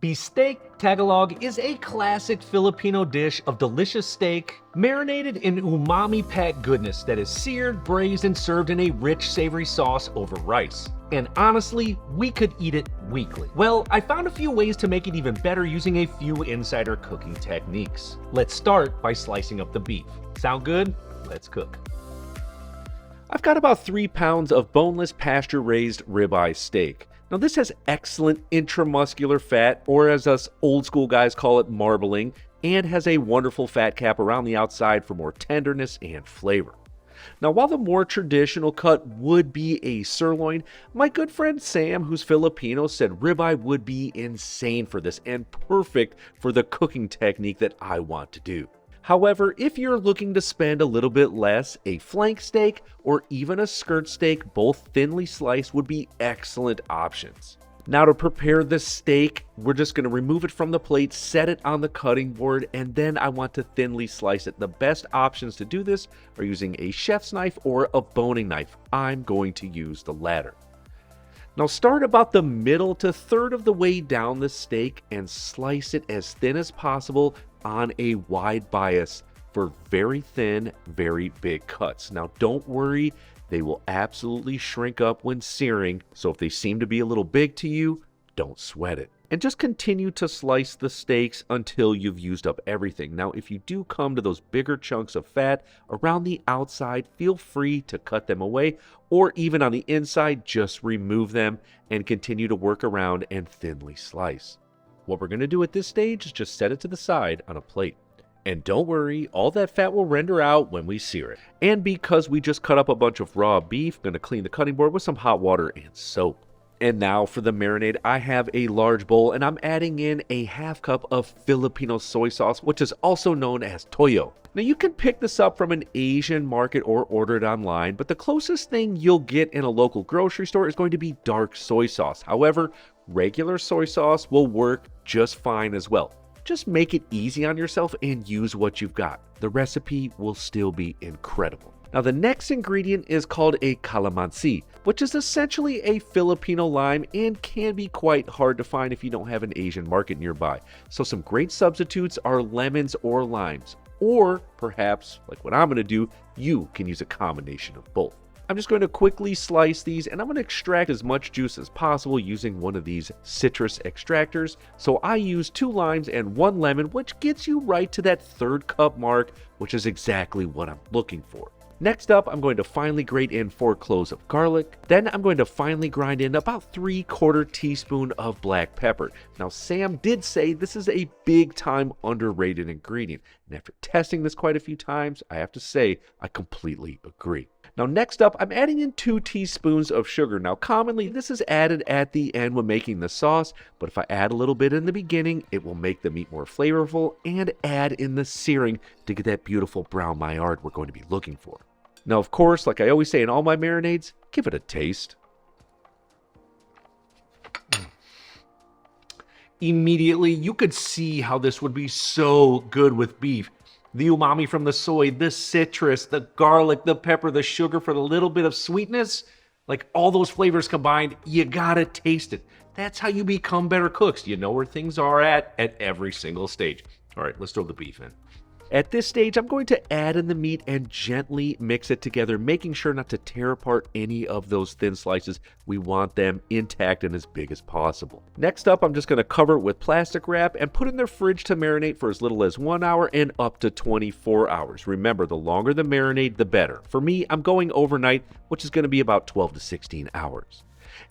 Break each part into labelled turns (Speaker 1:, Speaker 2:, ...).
Speaker 1: Bistek Tagalog is a classic Filipino dish of delicious steak, marinated in umami-packed goodness that is seared, braised, and served in a rich, savory sauce over rice. And honestly, we could eat it weekly. Well, I found a few ways to make it even better using a few insider cooking techniques. Let's start by slicing up the beef. Sound good? Let's cook. I've got about 3 pounds of boneless pasture-raised ribeye steak. Now this has excellent intramuscular fat, or as us old school guys call it, marbling, and has a wonderful fat cap around the outside for more tenderness and flavor. Now while the more traditional cut would be a sirloin, my good friend Sam, who's Filipino, said ribeye would be insane for this and perfect for the cooking technique that I want to do. However, if you're looking to spend a little bit less, a flank steak or even a skirt steak, both thinly sliced, would be excellent options. Now to prepare the steak, we're just going to remove it from the plate, set it on the cutting board, and then I want to thinly slice it. The best options to do this are using a chef's knife or a boning knife. I'm going to use the latter. Now start about the middle to third of the way down the steak and slice it as thin as possible on a wide bias for very thin, very big cuts. Now don't worry, they will absolutely shrink up when searing, so if they seem to be a little big to you, don't sweat it. And just continue to slice the steaks until you've used up everything. Now if you do come to those bigger chunks of fat around the outside, feel free to cut them away, or even on the inside, just remove them and continue to work around and thinly slice. What we're going to do at this stage is just set it to the side on a plate. And don't worry, all that fat will render out when we sear it. And because we just cut up a bunch of raw beef, I'm going to clean the cutting board with some hot water and soap. And now for the marinade, I have a large bowl and I'm adding in a half cup of Filipino soy sauce, which is also known as toyo. Now you can pick this up from an Asian market or order it online, but the closest thing you'll get in a local grocery store is going to be dark soy sauce. However, regular soy sauce will work just fine as well. Just make it easy on yourself and use what you've got. The recipe will still be incredible. Now the next ingredient is called a calamansi, which is essentially a Filipino lime and can be quite hard to find if you don't have an Asian market nearby. So some great substitutes are lemons or limes, or perhaps, like what I'm going to do, you can use a combination of both. I'm just going to quickly slice these and I'm going to extract as much juice as possible using one of these citrus extractors. So I use 2 limes and 1 lemon, which gets you right to that 3rd cup mark, which is exactly what I'm looking for. Next up, I'm going to finely grate in 4 cloves of garlic. Then I'm going to finely grind in about 3/4 teaspoon of black pepper. Now, Sam did say this is a big time underrated ingredient. And after testing this quite a few times, I have to say I completely agree. Now next up, I'm adding in 2 teaspoons of sugar. Now commonly this is added at the end when making the sauce, but if I add a little bit in the beginning, it will make the meat more flavorful and add in the searing to get that beautiful brown Maillard we're going to be looking for. Now of course, like I always say in all my marinades, give it a taste. Immediately, you could see how this would be so good with beef. The umami from the soy, the citrus, the garlic, the pepper, the sugar for the little bit of sweetness, like all those flavors combined, you gotta taste it. That's how you become better cooks. You know where things are at every single stage. All right, let's throw the beef in. At this stage, I'm going to add in the meat and gently mix it together, making sure not to tear apart any of those thin slices. We want them intact and as big as possible. Next up, I'm just going to cover it with plastic wrap and put it in the fridge to marinate for as little as 1 hour and up to 24 hours. Remember, the longer the marinade, the better. For me, I'm going overnight, which is going to be about 12 to 16 hours.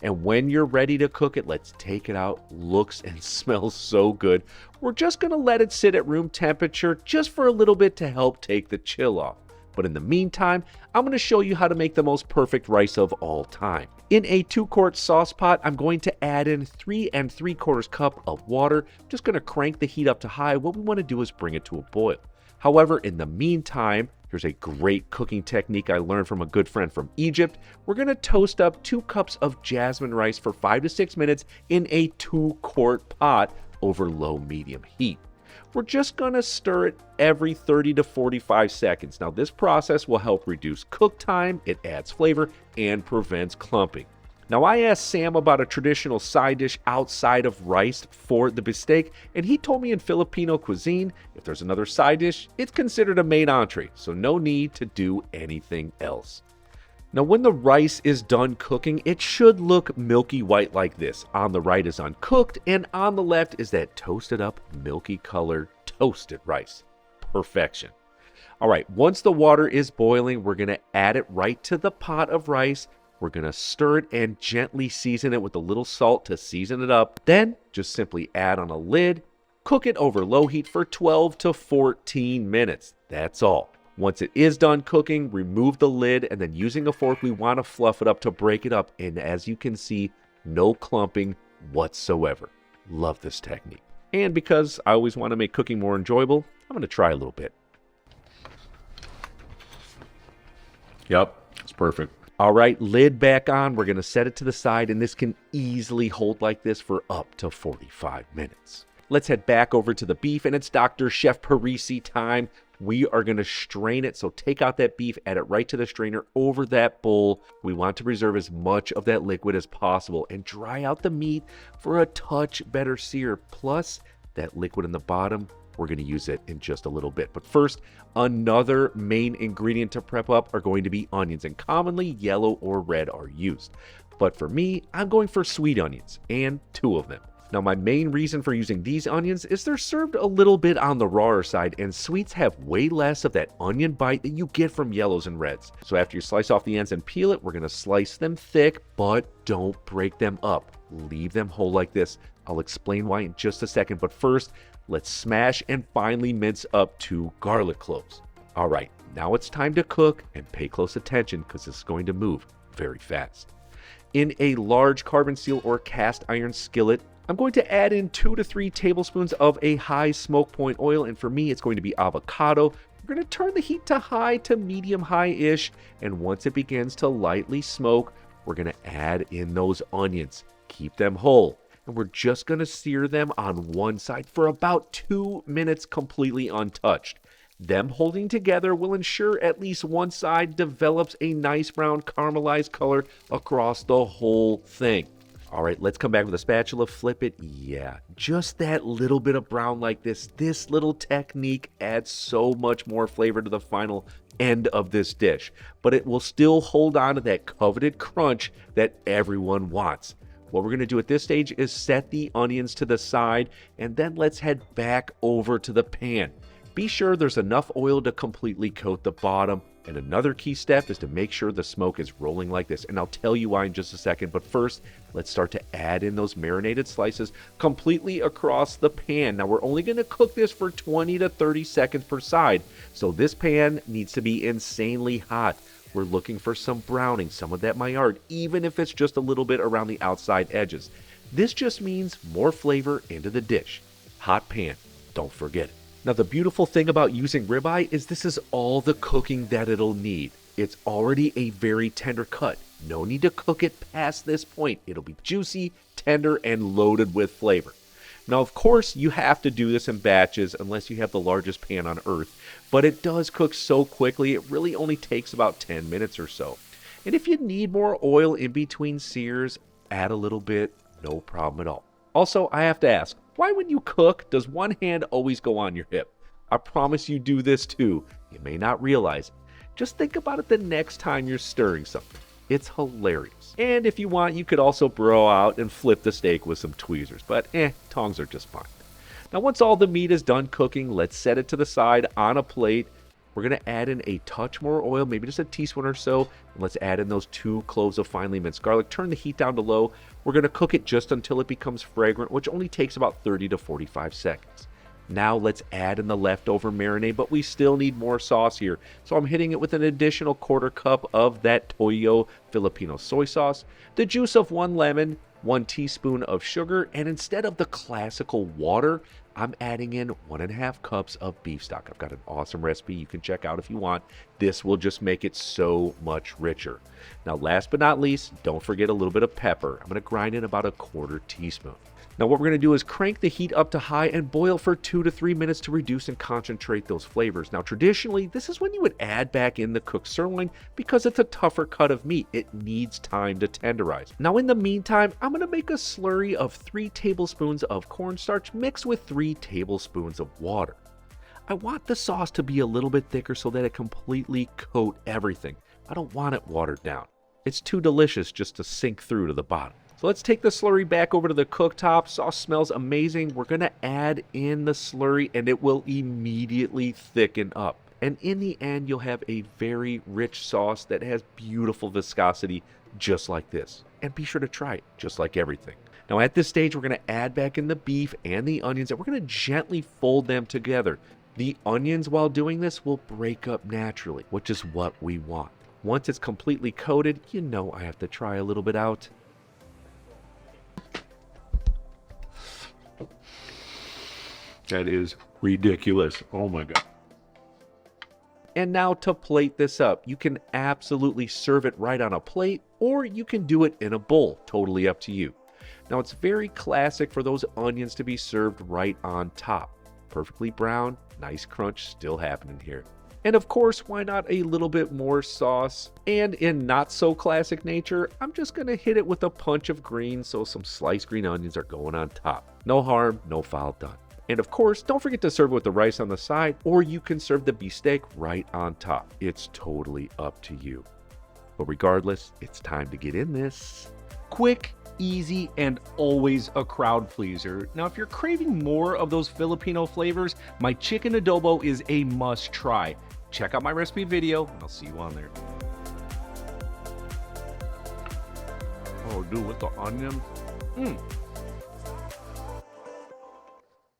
Speaker 1: And when you're ready to cook it, let's take it out. Looks and smells so good. We're just going to let it sit at room temperature just for a little bit to help take the chill off. But in the meantime, I'm going to show you how to make the most perfect rice of all time. In a 2-quart sauce pot, I'm going to add in 3 3/4 cup of water. Just going to crank the heat up to high. What we want to do is bring it to a boil. However, in the meantime, here's a great cooking technique I learned from a good friend from Egypt. We're going to toast up 2 cups of jasmine rice for 5 to 6 minutes in a 2-quart pot over low-medium heat. We're just going to stir it every 30 to 45 seconds. Now this process will help reduce cook time, it adds flavor, and prevents clumping. Now, I asked Sam about a traditional side dish outside of rice for the bistek, and he told me in Filipino cuisine, if there's another side dish, it's considered a main entree, so no need to do anything else. Now, when the rice is done cooking, it should look milky white like this. On the right is uncooked, and on the left is that toasted up, milky colored, toasted rice. Perfection. All right, once the water is boiling, we're going to add it right to the pot of rice. We're going to stir it and gently season it with a little salt to season it up. Then just simply add on a lid, cook it over low heat for 12 to 14 minutes. That's all. Once it is done cooking, remove the lid, and then using a fork, we want to fluff it up to break it up. And as you can see, no clumping whatsoever. Love this technique. And because I always want to make cooking more enjoyable, I'm going to try a little bit. Yep, it's perfect. All right, lid back on. We're going to set it to the side, and this can easily hold like this for up to 45 minutes. Let's head back over to the beef, and it's Dr. Chef Parisi time. We are going to strain it, so take out that beef, add it right to the strainer over that bowl. We want to preserve as much of that liquid as possible and dry out the meat for a touch better sear. Plus, that liquid in the bottom, we're going to use it in just a little bit. But first, another main ingredient to prep up are going to be onions, and commonly yellow or red are used. But for me, I'm going for sweet onions, and 2 of them. Now, my main reason for using these onions is they're served a little bit on the rawer side, and sweets have way less of that onion bite that you get from yellows and reds. So after you slice off the ends and peel it, we're going to slice them thick, but don't break them up. Leave them whole like this. I'll explain why in just a second, but first, let's smash and finely mince up 2 garlic cloves. All right, now it's time to cook, and pay close attention because it's going to move very fast. In a large carbon steel or cast iron skillet, I'm going to add in 2 to 3 tablespoons of a high smoke point oil, and for me, it's going to be avocado. We're going to turn the heat to high to medium high-ish, and once it begins to lightly smoke, we're going to add in those onions. Keep them whole, and we're just going to sear them on one side for about 2 minutes completely untouched. Them holding together will ensure at least one side develops a nice brown caramelized color across the whole thing. All right, let's come back with a spatula, flip it. Yeah, just that little bit of brown like this. This little technique adds so much more flavor to the final end of this dish, but it will still hold on to that coveted crunch that everyone wants. What we're going to do at this stage is set the onions to the side, and then let's head back over to the pan. Be sure there's enough oil to completely coat the bottom. And another key step is to make sure the smoke is rolling like this. And I'll tell you why in just a second. But first, let's start to add in those marinated slices completely across the pan. Now, we're only going to cook this for 20 to 30 seconds per side. So this pan needs to be insanely hot. We're looking for some browning, some of that Maillard, even if it's just a little bit around the outside edges. This just means more flavor into the dish. Hot pan, don't forget it. Now, the beautiful thing about using ribeye is this is all the cooking that it'll need. It's already a very tender cut. No need to cook it past this point. It'll be juicy, tender, and loaded with flavor. Now, of course, you have to do this in batches unless you have the largest pan on earth, but it does cook so quickly, it really only takes about 10 minutes or so. And if you need more oil in between sears, add a little bit, no problem at all. Also, I have to ask, why when you cook, does one hand always go on your hip? I promise you do this too. You may not realize it. Just think about it the next time you're stirring something. It's hilarious. And if you want, you could also bro out and flip the steak with some tweezers, but tongs are just fine. Now, once all the meat is done cooking, let's set it to the side on a plate. We're going to add in a touch more oil, maybe just a teaspoon or so. And let's add in those 2 cloves of finely minced garlic. Turn the heat down to low. We're going to cook it just until it becomes fragrant, which only takes about 30 to 45 seconds. Now let's add in the leftover marinade, but we still need more sauce here. So I'm hitting it with an additional 1/4 cup of that Toyo Filipino soy sauce, the juice of 1 lemon, 1 teaspoon of sugar, and instead of the classical water, I'm adding in 1.5 cups of beef stock. I've got an awesome recipe you can check out if you want. This will just make it so much richer. Now, last but not least, don't forget a little bit of pepper. I'm going to grind in about a 1/4 teaspoon. Now what we're going to do is crank the heat up to high and boil for 2 to 3 minutes to reduce and concentrate those flavors. Now traditionally, this is when you would add back in the cooked sirloin because it's a tougher cut of meat. It needs time to tenderize. Now in the meantime, I'm going to make a slurry of 3 tablespoons of cornstarch mixed with 3 tablespoons of water. I want the sauce to be a little bit thicker so that it completely coat everything. I don't want it watered down. It's too delicious just to sink through to the bottom. So let's take the slurry back over to the cooktop. Sauce smells amazing. We're going to add in the slurry and it will immediately thicken up. And in the end, you'll have a very rich sauce that has beautiful viscosity just like this. And be sure to try it, just like everything. Now at this stage, we're going to add back in the beef and the onions and we're going to gently fold them together. The onions, while doing this, will break up naturally, which is what we want. Once it's completely coated, you know I have to try a little bit out. That is ridiculous. Oh my God. And now to plate this up, you can absolutely serve it right on a plate or you can do it in a bowl, totally up to you. Now it's very classic for those onions to be served right on top. Perfectly brown, nice crunch still happening here. And of course, why not a little bit more sauce? And in not so classic nature, I'm just gonna hit it with a punch of green so some sliced green onions are going on top. No harm, no foul done. And of course, don't forget to serve it with the rice on the side, or you can serve the beefsteak right on top. It's totally up to you. But regardless, it's time to get in this.
Speaker 2: Quick, easy, and always a crowd pleaser. Now, if you're craving more of those Filipino flavors, my chicken adobo is a must try. Check out my recipe video, and I'll see you on there.
Speaker 1: Oh, dude, with the onions.